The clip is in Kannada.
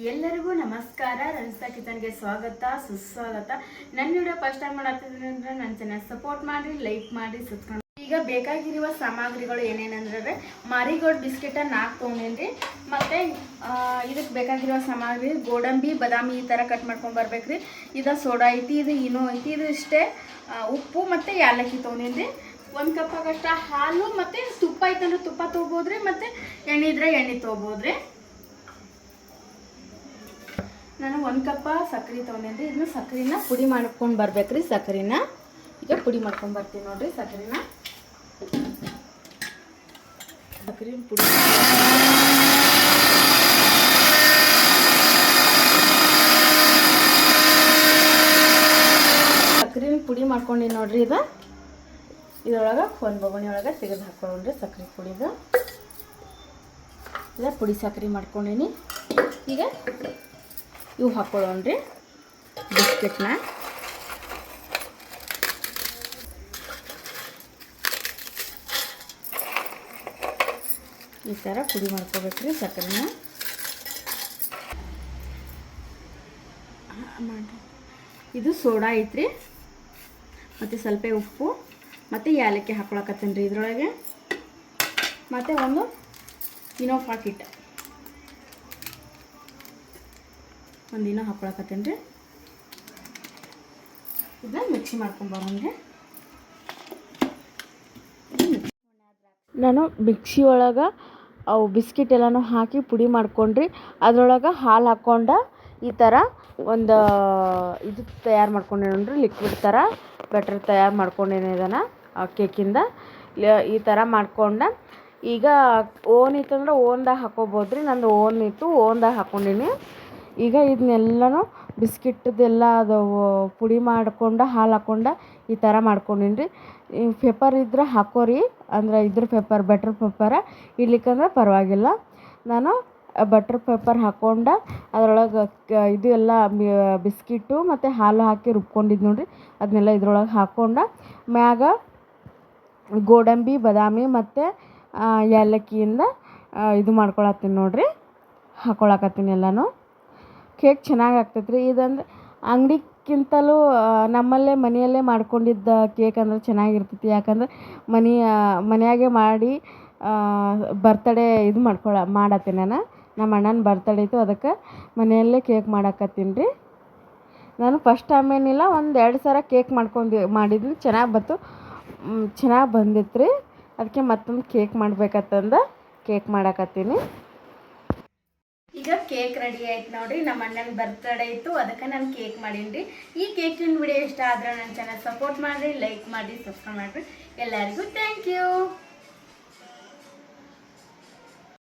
ಎಲ್ಲರಿಗೂ ನಮಸ್ಕಾರ. ರನ್ಸ್ತಾ ಕಿಚನ್ಗೆ ಸ್ವಾಗತ ಸುಸ್ವಾಗತ. ನನ್ನ ವಿಡಿಯೋ ಫಸ್ಟ್ ಟೈಮ್ ಮಾಡತ್ತಿದ್ರೆ ಅಂದ್ರೆ ನನ್ನ ಚಾನಲ್ ಸಪೋರ್ಟ್ ಮಾಡಿ, ಲೈಕ್ ಮಾಡಿ, ಸಬ್ಸ್ಕ್ರೈಬ್. ಈಗ ಬೇಕಾಗಿರುವ ಸಾಮಗ್ರಿಗಳು ಏನೇನಂದ್ರೆ ಮಾರಿಗೋಲ್ಡ್ ಬಿಸ್ಕೆಟ್ 4 ತೊಗೊಂಡೇನ್ರಿ. ಮತ್ತು ಇದಕ್ಕೆ ಬೇಕಾಗಿರುವ ಸಾಮಗ್ರಿ ಗೋಡಂಬಿ, ಬಾದಾಮಿ ಈ ಥರ ಕಟ್ ಮಾಡ್ಕೊಂಡು ಬರ್ಬೇಕ್ರಿ. ಇದು ಸೋಡಾ ಐತಿ, ಇದು ಇನೋ ಐತಿ, ಇದು ಇಷ್ಟೇ. ಉಪ್ಪು ಮತ್ತು ಯಾಲಕ್ಕಿ ತೊಗೊಂಡೇನ್ರಿ. 1 ಕಪ್ಪಾಗಷ್ಟ ಹಾಲು ಮತ್ತು ತುಪ್ಪ ಐತಂದ್ರೆ ತುಪ್ಪ ತೊಗೋಬೋದ್ರಿ, ಮತ್ತು ಎಣ್ಣೆ ಇದ್ರೆ ಎಣ್ಣೆ ತೊಗೋಬೋದ್ರಿ. ನಾನು 1 ಕಪ್ಪ ಸಕ್ಕರೆ ತೊಗೊಂಡೇನ್ರಿ. ಇದನ್ನ ಸಕ್ಕರೆನ ಪುಡಿ ಮಾಡ್ಕೊಂಡು ಬರ್ಬೇಕ್ರಿ. ಸಕ್ಕರೆನ ಈಗ ಪುಡಿ ಮಾಡ್ಕೊಂಡು ಬರ್ತೀನಿ ನೋಡ್ರಿ. ಸಕ್ಕರೆನ ಪುಡಿ ಸಕ್ಕರೆನ ಪುಡಿ ಮಾಡ್ಕೊಂಡು ನೋಡ್ರಿ. ಇದ್ರೊಳಗೆ ಒಂದು ಬೊಗಣಿ ಒಳಗೆ ತೆಗೆದು ಹಾಕೊಳ್ಳೋಣ್ರಿ ಸಕ್ಕರೆ ಪುಡಿದು. ಇಲ್ಲ ಪುಡಿ ಸಕ್ಕರೆ ಮಾಡ್ಕೊಂಡೀನಿ. ಈಗ ಇವು ಹಾಕೊಳ್ಳೋಣ್ರಿ ಬಿಸ್ಕೆಟ್ನ. ಈ ಥರ ಪುಡಿ ಮಾಡ್ಕೋಬೇಕ್ರಿ ಸಕ್ಕರೆನ. ಇದು ಸೋಡಾ ಐತ್ರಿ, ಮತ್ತು ಸ್ವಲ್ಪ ಉಪ್ಪು ಮತ್ತು ಯಾಲಕ್ಕಿ ಹಾಕೊಳಕತ್ತೀನಿ ರೀ ಇದ್ರೊಳಗೆ. ಮತ್ತು ಒಂದು ಇನೋ ಪಾಕಿಟ್ ಒಂದಿನ ಹಾಕೊಳಕತ್ತೀನಿ ರೀ. ಇದನ್ನ ಮಿಕ್ಸಿ ಮಾಡ್ಕೊಂಬರೋಣ್ರಿ. ನಾನು ಮಿಕ್ಸಿ ಒಳಗೆ ಅವು ಬಿಸ್ಕಿಟ್ ಎಲ್ಲನೂ ಹಾಕಿ ಪುಡಿ ಮಾಡ್ಕೊಂಡ್ರಿ. ಅದರೊಳಗೆ ಹಾಲು ಹಾಕ್ಕೊಂಡು ಈ ಥರ ಒಂದು ಇದು ತಯಾರು ಮಾಡ್ಕೊಂಡೇನ್ರಿ, ಲಿಕ್ವಿಡ್ ಥರ ಬ್ಯಾಟರ್ ತಯಾರು ಮಾಡ್ಕೊಂಡೇನೆ ಇದನ್ನು ಕೇಕಿಂದ. ಈ ಥರ ಮಾಡ್ಕೊಂಡು ಈಗ ಓನ್ ಇತ್ತಂದ್ರೆ ಓನ್ದಾಗ ಹಾಕೋಬೋದ್ರಿ. ನಂದು ಓನ್ ಇತ್ತು, ಓನ್ದಾಗ ಹಾಕ್ಕೊಂಡೀನಿ. ಈಗ ಇದನ್ನೆಲ್ಲನೂ ಬಿಸ್ಕಿಟ್ದೆಲ್ಲ ಅದು ಪುಡಿ ಮಾಡ್ಕೊಂಡು ಹಾಲು ಹಾಕ್ಕೊಂಡು ಈ ಥರ ಮಾಡ್ಕೊಂಡೀನಿ ರೀ. ಪೇಪರ್ ಇದ್ರೆ ಹಾಕೋರಿ, ಅಂದ್ರೆ ಇದ್ರ ಪೇಪರ್ ಬಟರ್ ಪೇಪರ ಇಡ್ಲಿಕ್ಕಂದ್ರೆ ಪರವಾಗಿಲ್ಲ. ನಾನು ಬಟರ್ ಪೇಪರ್ ಹಾಕ್ಕೊಂಡು ಅದರೊಳಗೆ ಇದು ಎಲ್ಲ ಬಿಸ್ಕಿಟ್ಟು ಮತ್ತು ಹಾಲು ಹಾಕಿ ರುಬ್ಕೊಂಡಿದ್ದು ನೋಡಿರಿ. ಅದನ್ನೆಲ್ಲ ಇದ್ರೊಳಗೆ ಹಾಕ್ಕೊಂಡು ಮ್ಯಾಗ ಗೋಡಂಬಿ, ಬಾದಾಮಿ ಮತ್ತು ಏಲಕ್ಕಿಯಿಂದ ಇದು ಮಾಡ್ಕೊಳತ್ತೀನಿ ನೋಡಿರಿ, ಹಾಕ್ಕೊಳಕತ್ತೀನಿ ಎಲ್ಲನೂ. ಕೇಕ್ ಚೆನ್ನಾಗಿ ಆಗ್ತೈತ್ರಿ. ಇದಂದ್ರೆ ಅಂಗಡಿಗಿಂತಲೂ ನಮ್ಮಲ್ಲೇ ಮನೆಯಲ್ಲೇ ಮಾಡ್ಕೊಂಡಿದ್ದ ಕೇಕ್ ಅಂದ್ರೆ ಚೆನ್ನಾಗಿರ್ತೈತಿ. ಯಾಕಂದ್ರೆ ಮನೆಯಾಗೆ ಮಾಡಿ ಬರ್ತಡೇ ಇದು ಮಾಡತ್ತೀನಿ ನಾನು. ನಮ್ಮ ಅಣ್ಣನ ಬರ್ತಡೇ ಇತ್ತು, ಅದಕ್ಕೆ ಮನೆಯಲ್ಲೇ ಕೇಕ್ ಮಾಡಾಕತ್ತೀನಿ ರೀ. ನಾನು ಫಸ್ಟ್ ಟೈಮ್ ಏನಿಲ್ಲ, 1-2 ಸಲ ಕೇಕ್ ಮಾಡಿದ್ವಿ. ಚೆನ್ನಾಗಿ ಬಂದಿತ್ತು ರೀ. ಅದಕ್ಕೆ ಮತ್ತೊಂದು ಕೇಕ್ ಮಾಡ್ಬೇಕಂತಂದು ಕೇಕ್ ಮಾಡಾಕತ್ತೀನಿ. ಈಗ ಕೇಕ್ ರೆಡಿ ಆಯ್ತು ನೋಡಿರಿ. ನಮ್ಮ ಅಣ್ಣನ ಬರ್ತಡೇ ಇತ್ತು, ಅದಕ್ಕೆ ನಾನು ಕೇಕ್ ಮಾಡೀನಿ ರೀ. ಈ ಕೇಕಿನ ವಿಡಿಯೋ ಇಷ್ಟ ಆದ್ರೆ ನನ್ನ ಚಾನಲ್ ಸಪೋರ್ಟ್ ಮಾಡಿರಿ, ಲೈಕ್ ಮಾಡಿ, ಸಬ್ಸ್ಕ್ರೈಬ್ ಮಾಡಿರಿ. ಎಲ್ಲರಿಗೂ ಥ್ಯಾಂಕ್ ಯು.